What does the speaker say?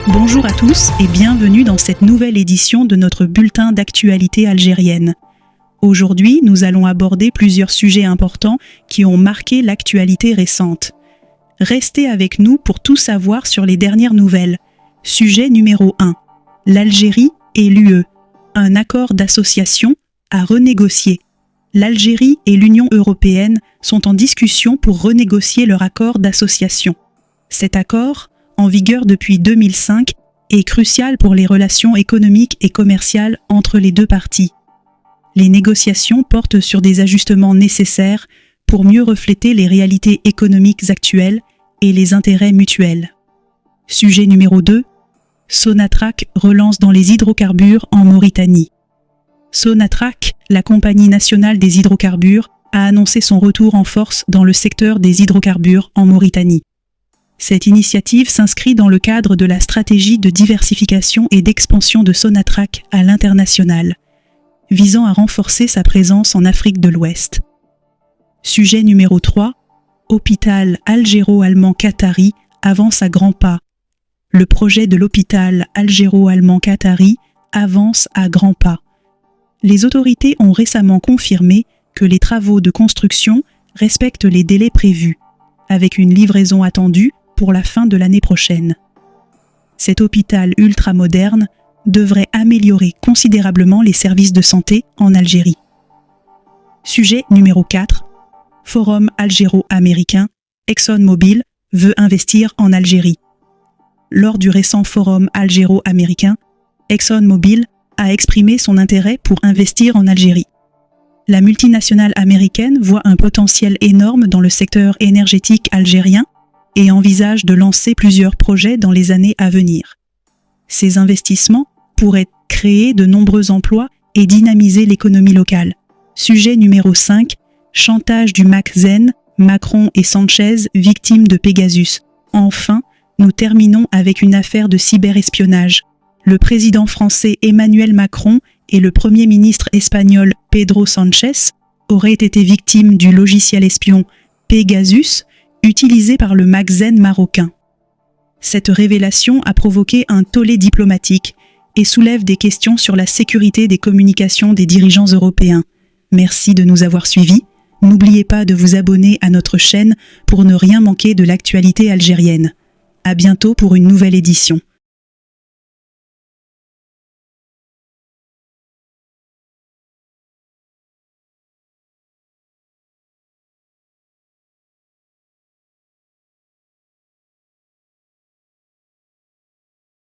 Bonjour à tous et bienvenue dans cette nouvelle édition de notre bulletin d'actualité algérienne. Aujourd'hui, nous allons aborder plusieurs sujets importants qui ont marqué l'actualité récente. Restez avec nous pour tout savoir sur les dernières nouvelles. Sujet numéro 1. L'Algérie et l'UE. Un accord d'association à renégocier. L'Algérie et l'Union européenne sont en discussion pour renégocier leur accord d'association. Cet accord, en vigueur depuis 2005, est crucial pour les relations économiques et commerciales entre les deux parties. Les négociations portent sur des ajustements nécessaires pour mieux refléter les réalités économiques actuelles et les intérêts mutuels. Sujet numéro 2. Sonatrach relance dans les hydrocarbures en Mauritanie. Sonatrach, la compagnie nationale des hydrocarbures, a annoncé son retour en force dans le secteur des hydrocarbures en Mauritanie. Cette initiative s'inscrit dans le cadre de la stratégie de diversification et d'expansion de Sonatrach à l'international, visant à renforcer sa présence en Afrique de l'Ouest. Sujet numéro 3. Hôpital algéro-allemand qatari avance à grands pas. Le projet de l'hôpital algéro-allemand qatari avance à grands pas. Les autorités ont récemment confirmé que les travaux de construction respectent les délais prévus, avec une livraison attendue pour la fin de l'année prochaine. Cet hôpital ultramoderne devrait améliorer considérablement les services de santé en Algérie. Sujet numéro 4. Forum algéro-américain, ExxonMobil veut investir en Algérie. Lors du récent forum algéro-américain, ExxonMobil a exprimé son intérêt pour investir en Algérie. La multinationale américaine voit un potentiel énorme dans le secteur énergétique algérien et envisage de lancer plusieurs projets dans les années à venir. Ces investissements pourraient créer de nombreux emplois et dynamiser l'économie locale. Sujet numéro 5. Chantage du MAC-Zen, Macron et Sanchez victimes de Pegasus. Enfin, nous terminons avec une affaire de cyberespionnage. Le président français Emmanuel Macron et le premier ministre espagnol Pedro Sánchez auraient été victimes du logiciel espion Pegasus utilisé par le MAC-Zen marocain. Cette révélation a provoqué un tollé diplomatique et soulève des questions sur la sécurité des communications des dirigeants européens. Merci de nous avoir suivis. N'oubliez pas de vous abonner à notre chaîne pour ne rien manquer de l'actualité algérienne. À bientôt pour une nouvelle édition.